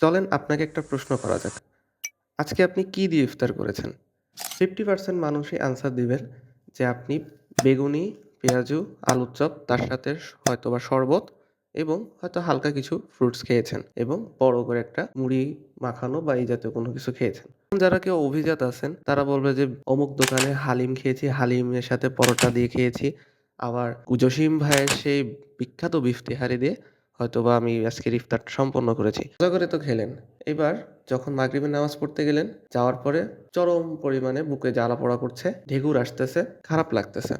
চলেন আপনাকে একটা প্রশ্ন করা যাক। আজকে আপনি কি দিয়ে ইফতার করেছেন? 50% মানুষই অ্যান্সার দিবেন যে আপনি বেগুনি, পেঁয়াজু, আলুর চপ তার সাথে হয়তোবা শরবত এবং হয়তো হালকা কিছু ফ্রুটস খেয়েছেন এবং বড় করে একটা মুড়ি মাখানো বা এই জাতীয় কোনো কিছু খেয়েছেন। যারা কেউ অভিজাত আছেন তারা বলবে যে অমুক দোকানে হালিম খেয়েছি, হালিমের সাথে পরোটা দিয়ে খেয়েছি। আবার জসিম ভাইয়ের সেই বিখ্যাত বিফ তেহারি দিয়ে হয়তোবা আমি আজকের ইফতারটা সম্পন্ন করেছি। মজা করে তো খেলেন। এবার যখন মাগরিবের নামাজ পড়তে গেলেন, যাওয়ার পরে চরম পরিমাণে বুকে জ্বালা-পোড়া করছে, ঢেকুর আসতেছে, খারাপ লাগতেছে।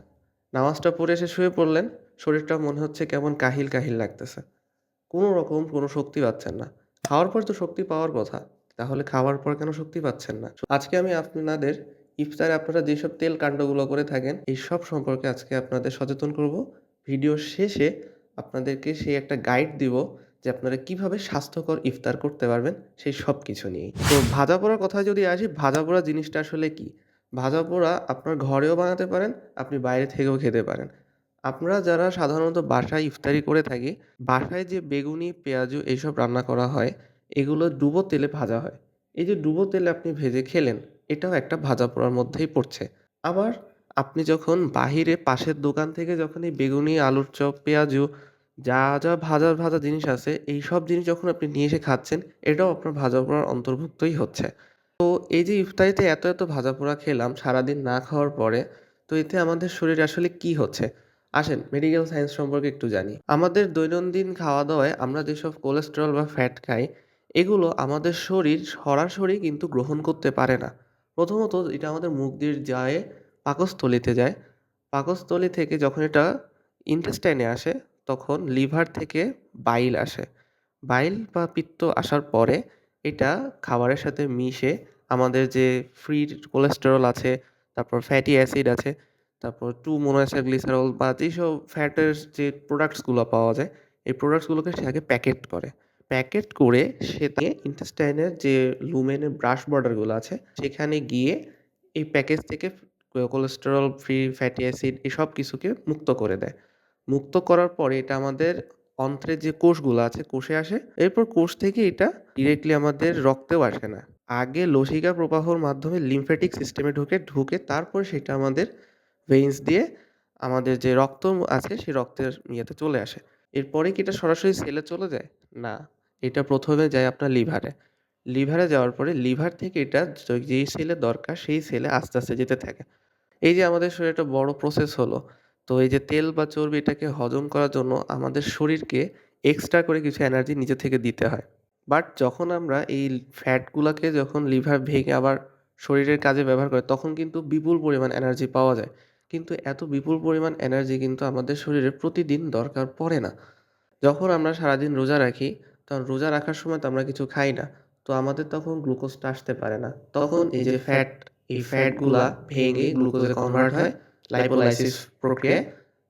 নামাজটা পড়ে এসে শুয়ে পড়লেন, শরীরটা মনে হচ্ছে কেমন কাহিল, কাহিল লাগতেছে। কোনো রকম কোনো শক্তি পাচ্ছেন না। খাওয়ার পর তো শক্তি পাওয়ার কথা। তাহলে খাওয়ার পর কেন শক্তি পাচ্ছেন না? আজকে আমি আপনাদের ইফতারে আপনারা যেসব তেল কান্ডগুলো করে থাকেন, এইসব সম্পর্কে আজকে আপনাদের সচেতন করব। ভিডিওর শেষে আপনাদেরকে সেই একটা গাইড দিব যে আপনারা কিভাবে স্বাস্থ্যকর ইফতার করতে পারবেন সেই সবকিছু নিয়েই। তো ভাজাপোড়ার কথায় যদি আসি, ভাজাপোড়া জিনিসটা আসলে কি? ভাজাপোড়া আপনার ঘরেও বানাতে পারেন, আপনি বাইরে থেকেও খেতে পারেন। আমরা যারা সাধারণত বাসায় ইফতারি করে থাকি, বাসায় যে বেগুনি, পেঁয়াজু এইসব রান্না করা হয়, এগুলো ডুবো তেলে ভাজা হয়। এই যে ডুবো তেলে আপনি ভেজে খেলেন, এটাও একটা ভাজা পোড়ার মধ্যেই পড়ছে। আবার আপনি যখন বাহিরে পাশের দোকান থেকে যখন এই বেগুনি, আলুর চপ, পেঁয়াজু যা ভাজা, ভাজা জিনিস আছে, এইসব জিনিস যখন আপনি নিয়ে এসে খাচ্ছেন, এটাও আপনার ভাজা পোড়ার অন্তর্ভুক্তই হচ্ছে। তো এই যে ইফতারিতে এত ভাজাপোড়া খেলাম সারাদিন না খাওয়ার পরে, তো এতে আমাদের শরীরে আসলে কি হচ্ছে? আসেন মেডিকেল সায়েন্স সম্পর্কে একটু জানি। আমাদের দৈনন্দিন খাওয়া-দাওয়ায় আমরা যেসব কোলেস্টেরল বা ফ্যাট খাই, এগুলো আমাদের শরীর সরাসরি কিন্তু গ্রহণ করতে পারে না। প্রথমত এটা আমাদের মুখ দিয়ে যায়, পাকস্থলীতে যায়। পাকস্থলী থেকে যখন এটা ইন্টেস্টাইনে আসে, তখন লিভার থেকে বাইল আসে। বাইল বা পিত্ত আসার পরে এটা খাবারের সাথে মিশে আমাদের যে ফ্রি কোলেস্টেরল আছে, তারপর ফ্যাটি অ্যাসিড আছে, তারপর 2 মোনোএসিডগ্লিসারল বা যেসব ফ্যাটের যে প্রোডাক্টস গুলা পাওয়া যায়, এই প্রোডাক্টস গুলোকে সে আগে প্যাকেট করে। প্যাকেট করে সে দিয়ে ইন্টেস্টাইনের যে লুমেনের ব্রাশ বর্ডার গুলো আছে, সেখানে গিয়ে এই প্যাকেজ থেকে কোলেস্টেরল ফ্রি ফ্যাটি অ্যাসিড এসব কিছুকে মুক্ত করে দেয়। মুক্ত করার পরে এটা আমাদের অন্ত্রের যে কোষগুলো আছে কোষে আসে। এরপর কোষ থেকে এটা ডিরেক্টলি আমাদের রক্তেও আসে না। আগে লসিকা প্রবাহর মাধ্যমে লিম্ফ্যাটিক সিস্টেমে ঢুকে তারপর সেটা আমাদের ভেইনস দিয়ে আমাদের যে রক্ত আছে সেই রক্তের ইয়েতে চলে আসে। এরপরে কি এটা সরাসরি সেলে চলে যায়? না। এটা ১ম এ যায় আপনার লিভারে। লিভারে যাওয়ার পরে লিভার থেকে এটা যেই সেলে দরকার সেই সেলে আস্তে যেতে থাকে। এই যে আমাদের শরীরে একটা বড় প্রসেস হলো। তো এই যে তেল বা চর্বি এটাকে হজম করার জন্য আমাদের শরীরকে এক্সট্রা করে কিছু এনার্জি নিজে থেকে দিতে হয়। বাট যখন আমরা এই ফ্যাট গুলাকে যখন লিভার ভেঙে আবার শরীরের কাজে ব্যবহার করে তখন কিন্তু বিপুল পরিমাণ এনার্জি পাওয়া যায়। কিন্তু এত বিপুল পরিমাণ এনার্জি কিন্তু আমাদের শরীরে প্রতিদিন দরকার পড়ে না। যখন আমরা সারাদিন রোজা রাখি, তখন রোজা রাখার সময় তো আমরা কিছু খাই না। তো আমাদের তখন গ্লুকোজটা আসতে পারে না। তখন এই যে ফ্যাট, এই ফ্যাটগুলা ভেঙে গ্লুকোজে কনভার্ট হয় লাইপোলাইসিস প্রক্রিয়ায়।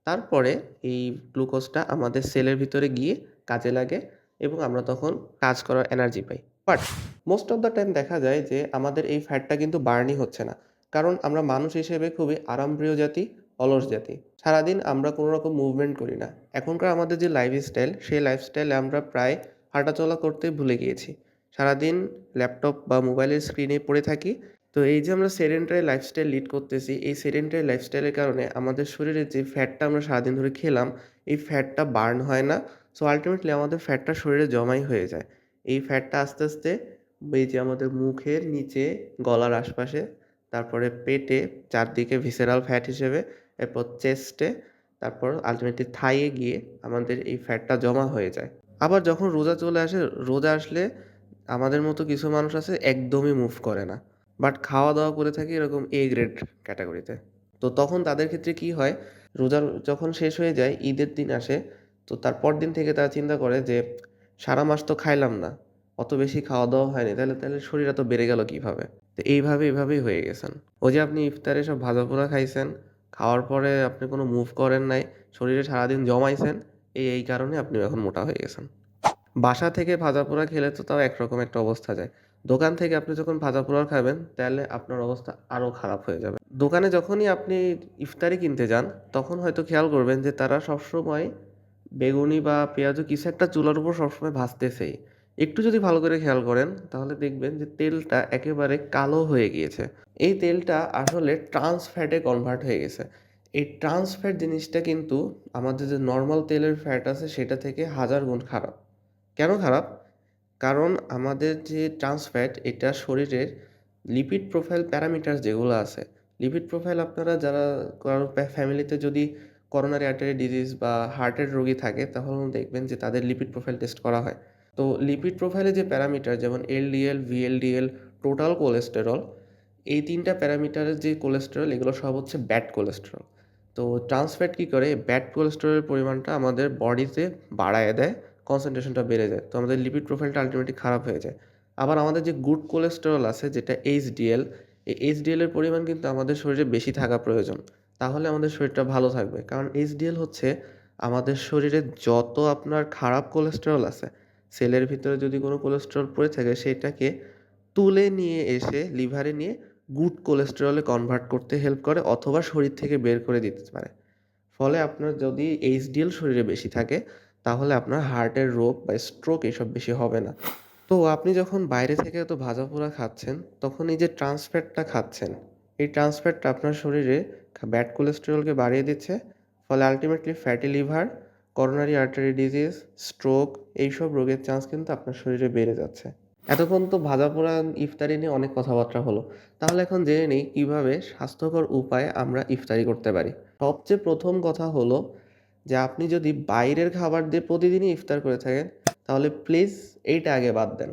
তারপরে এই গ্লুকোজটা আমাদের সেলের ভিতরে গিয়ে কাজে লাগে এবং আমরা তখন কাজ করার energy pi. But most of the time দেখা যায় যে আমাদের এই ফ্যাটটা কিন্তু বার্নই হচ্ছে না। কারণ আমরা মানুষ হিসেবে খুবই আরামপ্রিয় জাতি, অলস জাতি। সারাদিন আমরা কোনো রকম মুভমেন্ট করি না। এখনকার আমাদের যে লাইফস্টাইল, সেই লাইফস্টাইলে আমরা প্রায় হাঁটাচলা করতেই ভুলে গিয়েছি। সারাদিন ল্যাপটপ বা মোবাইলের স্ক্রিনে পড়ে থাকি। তো এই যে আমরা সেডেন্টারি লাইফস্টাইল লিড করতেছি, এই সেডেন্টারি লাইফস্টাইলের কারণে আমাদের শরীরে যে ফ্যাটটা আমরা সারাদিন ধরে খেলাম, এই ফ্যাটটা বার্ন হয় না। সো আল্টিমেটলি আমাদের ফ্যাটটা শরীরে জমাই হয়ে যায়। এই ফ্যাটটা আস্তে এই যে আমাদের মুখের নিচে, গলার আশপাশে, তারপরে পেটে, চারদিকে ভিসেরাল ফ্যাট হিসেবে, এরপর চেস্টে, তারপর আল্টিমেটলি থাইয়ে গিয়ে আমাদের এই ফ্যাটটা জমা হয়ে যায়। আবার যখন রোজা চলে আসে, রোজা আসলে আমাদের মতো কিছু মানুষ আছে একদমই মুভ করে না। বাট খাওয়া-দাওয়া করে থাকে এরকম A গ্রেড ক্যাটেগরিতে। তো তখন তাদের ক্ষেত্রে কি হয়, রোজা যখন শেষ হয়ে যায়, ঈদের দিন আসে, তো তার পরদিন থেকে তারা চিন্তা করে যে, সারা মাস তো খাইলাম না। অত বেশি খাওয়া-দাওয়া হয়নি। তাহলে শরীর এত বেড়ে গেল কিভাবে? তো এভাবেই হয়ে গেছেন। ওই যে আপনি ইফতারে সব ভাজাপোড়া খাইছেন, খাওয়ার পরে আপনি কোনো মুভ করেন নাই, শরীরে সারাদিন জমাইছেন, এই কারণে আপনি এখন মোটা হয়ে গেছেন। বাসা থেকে ভাজাপোড়া খেলে তো তাও একরকম একটা অবস্থা যায়। দোকান থেকে আপনি যখন ভাজাপোড়া খাবেন, তাহলে আপনার অবস্থা আরো খারাপ হয়ে যাবে। দোকানে যখনই আপনি ইফতারি কিনতে যান, তখন হয়তো খেয়াল করবেন যে তারা সবসময় বেগুনি বা পেঁয়াজু কিছু একটা চুলার উপর সবসময় ভাজতেছেই। একটু যদি ভালো করে খেয়াল করেন তাহলে দেখবেন যে তেলটা একেবারে কালো হয়ে গিয়েছে। এই তেলটা আসলে ট্রান্স ফ্যাটে কনভার্ট হয়ে গেছে। এই ট্রান্স ফ্যাট জিনিসটা কিন্তু আমাদের যে নরমাল তেলের ফ্যাট আছে সেটা থেকে হাজার গুণ খারাপ। কেন খারাপ? কারণ আমাদের যে ট্রান্স ফ্যাট এটা শরীরের লিপিড প্রোফাইল প্যারামিটার যেগুলো আছে, লিপিড প্রোফাইল আপনারা যারা কারো ফ্যামিলিতে যদি করোনারি আর্টারি ডিজিজ বা হার্টের রোগী থাকে তাহলে দেখবেন যে তাদের লিপিড প্রোফাইল টেস্ট করা হয়। তো লিপিড প্রোফাইলে যে প্যারামিটার যেমন এলডিএল, ভিএলডিএল, টোটাল কোলেস্টেরল, এই ৩ টা প্যারামিটারের যে কোলেস্টেরল এগুলো সব হচ্ছে ব্যাড কোলেস্টেরল। তো ট্রান্স ফ্যাট কী করে? ব্যাড কোলেস্টেরলের পরিমাণটা আমাদের বডিতে বাড়ায় দেয়, কনসেন্ট্রেশনটা বেড়ে যায়। তো আমাদের লিপিড প্রোফাইলটা আল্টিমেটলি খারাপ হয়ে যায়। আবার আমাদের যে গুড কোলেস্টেরল আছে যেটা এইচডিএল, এই এইচডিএল এর পরিমাণ কিন্তু আমাদের শরীরে বেশি থাকা প্রয়োজন। তাহলে আমাদের শরীরটা ভালো থাকবে। কারণ এইচডিএল হচ্ছে আমাদের শরীরে যত আপনার খারাপ কোলেস্টেরল আছে, সেলের ভিতরে যদি কোনো কোলেস্টেরল পড়ে থাকে সেটাকে তুলে নিয়ে এসে লিভারে নিয়ে গুড কোলেস্টেরলে কনভার্ট করতে হেল্প করে অথবা শরীর থেকে বের করে দিতে পারে। ফলে আপনার যদি এইচডিএল শরীরে বেশি থাকে তাহলে আপনার হার্টের রোগ বা স্ট্রোক এসব বেশি হবে না। তো আপনি যখন বাইরে থেকে এত ভাজাপোড়া খাচ্ছেন তখন এই যে ট্রান্স ফ্যাটটা খাচ্ছেন, এই ট্রান্স ফ্যাটটা আপনার শরীরে ব্যাড কোলেস্টেরলকে বাড়িয়ে দিচ্ছে। ফলে ultimately fatty liver, coronary artery disease, stroke এইসব রোগের চান্স কিন্তু আপনার শরীরে বেড়ে যাচ্ছে। এতক্ষণ তো ভাজাপোড়া ইফতারি নিয়ে অনেক কথাবার্তা হলো। তাহলে এখন জেনে নিই কিভাবে স্বাস্থ্যকর উপায়ে আমরা ইফতারি করতে পারি। সবচেয়ে প্রথম কথা হলো যে আপনি যদি বাইরের খাবার দিয়ে প্রতিদিনই ইফতার করে থাকেন তাহলে প্লিজ এইটা আগে বাদ দেন।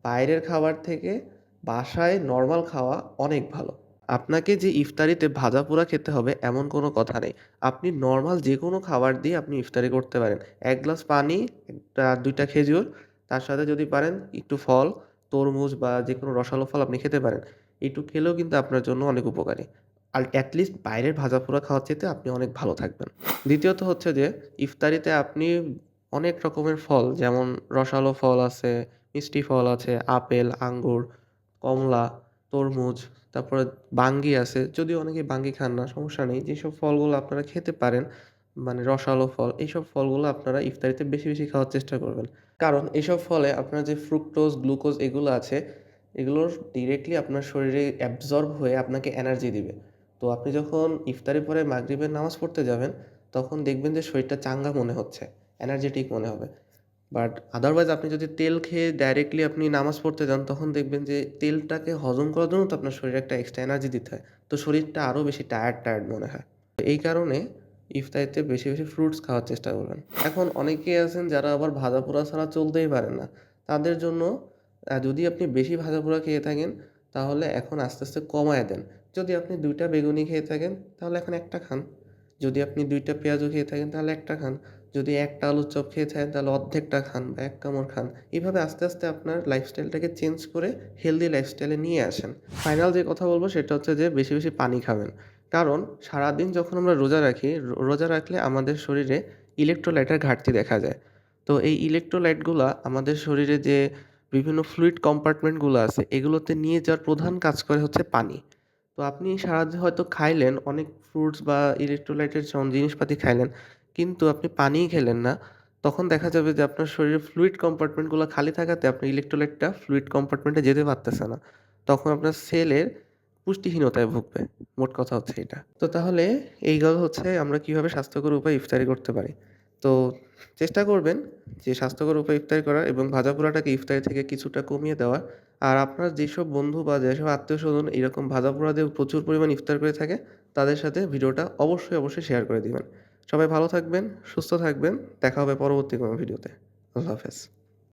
বাইরের খাবার থেকে বাসায় নরমাল খাওয়া অনেক ভালো। আপনাকে যে ইফতারিতে ভাজাপোড়া খেতে হবে এমন কোনো কথা নেই। আপনি নরমাল যেকোনো খাবার দিয়ে আপনি ইফতারি করতে পারেন। ১ গ্লাস পানি, ২ টা খেজুর, তার সাথে যদি পারেন একটু ফল, তরমুজ বা যেকোনো রসালো ফল আপনি খেতে পারেন। একটু খেলেও কিন্তু আপনার জন্য অনেক উপকারী। আর এট লিস্ট বাইরের ভাজাপোড়া খাওয়ার চাইতে আপনি অনেক ভালো থাকবেন। দ্বিতীয়ত হচ্ছে যে ইফতারিতে আপনি অনেক রকমের ফল যেমন রসালো ফল আছে, মিষ্টি ফল আছে, আপেল, আঙ্গুর, কমলা, তরমুজ, তারপরে বাঙ্গি আছে। যদিও অনেকে বাঙ্গি খান না, সমস্যা নেই। যেসব ফলগুলো আপনারা খেতে পারেন, মানে রসালো ফল, এইসব ফলগুলো আপনারা ইফতারিতে বেশি, বেশি খাওয়ার চেষ্টা করবেন। কারণ এসব ফলে আপনার যে ফ্রুক্টোজ, গ্লুকোজ এগুলো আছে, এগুলোর ডিরেক্টলি আপনার শরীরে অ্যাবজর্ব হয়ে আপনাকে এনার্জি দিবে। তো আপনি যখন ইফতারির পরে মাগরিবের নামাজ পড়তে যাবেন, তখন দেখবেন যে শরীরটা চাঙ্গা মনে হচ্ছে, এনার্জেটিক মনে হবে। বাট আদারওয়াইজ আপনি যদি তেল খেয়ে ডাইরেক্টলি আপনি নামাজ পড়তে যান, তখন দেখবেন যে তেলটাকে হজম করার জন্য তো আপনার শরীরে একটা এক্সট্রা এনার্জি দিতে হয়। তো শরীরটা আরও বেশি টায়ার্ড, টায়ার্ড মনে হয়। এই কারণে ইফতারিতে বেশি, বেশি ফ্রুটস খাওয়ার চেষ্টা করবেন। এখন অনেকেই আছেন যারা আবার ভাজাপোড়া ছাড়া চলতেই পারেন না। তাদের জন্য যদি আপনি বেশি ভাজাপোড়া খেয়ে থাকেন, তাহলে এখন আস্তে, আস্তে কমায় দেন। যদি আপনি ২ টা বেগুনি খেয়ে থাকেন, তাহলে এখন ১ টা খান। যদি আপনি ২ টা পেঁয়াজু খেয়ে থাকেন, তাহলে ১ টা খান। যদি ১ টা আলুর চপ খেয়ে থাকেন, তাহলে অর্ধেকটা খান বা ১ কামড় খান। এভাবে আস্তে, আস্তে আপনার লাইফস্টাইলটাকে চেঞ্জ করে হেলথি লাইফস্টাইলে নিয়ে আসেন। ফাইনাল যে কথা বলব সেটা হচ্ছে যে বেশি, বেশি পানি খাবেন। কারণ সারাদিন যখন আমরা রোজা রাখি, রোজা রাখলে আমাদের শরীরে ইলেক্ট্রোলাইটের ঘাটতি দেখা যায়। তো এই ইলেক্ট্রোলাইটগুলা আমাদের শরীরে যে বিভিন্ন ফ্লুইড কম্পার্টমেন্টগুলো আছে, এগুলোতে নিয়ে যাওয়ার প্রধান কাজ করে হচ্ছে পানি। তো আপনি সারাদিন হয়তো খাইলেন, অনেক ফ্রুটস বা ইলেক্ট্রোলাইটের জিনিসপাতি খাইলেন, কিন্তু আপনি পানিই খেলেন না। তখন দেখা যাবে যে আপনার শরীরে ফ্লুইড কম্পার্টমেন্টগুলো খালি থাকাতে আপনার ইলেক্ট্রোলাইটটা ফ্লুইড কম্পার্টমেন্টে যেতে পারতেছে না। তখন আপনার সেলের পুষ্টিহীনতায় ভুগবে। মোট কথা হচ্ছে এটা। তো তাহলে এই গেল হচ্ছে আমরা কিভাবে স্বাস্থ্যকর উপায়ে ইফতারি করতে পারি। তো চেষ্টা করবেন যে স্বাস্থ্যকর উপায়ে ইফতারি করার এবং ভাজাপোড়াটাকে ইফতারি থেকে কিছুটা কমিয়ে দেওয়ার। আর আপনার যেসব বন্ধু বা যেসব আত্মীয়স্বজন এরকম ভাজাপোড়া দিয়ে প্রচুর পরিমাণ ইফতার করে থাকে, তাদের সাথে ভিডিওটা অবশ্যই, অবশ্যই শেয়ার করে দিবেন। সবাই ভালো থাকবেন, সুস্থ থাকবেন। দেখা হবে পরবর্তী কোনো ভিডিওতে। আল্লাহ হাফেজ।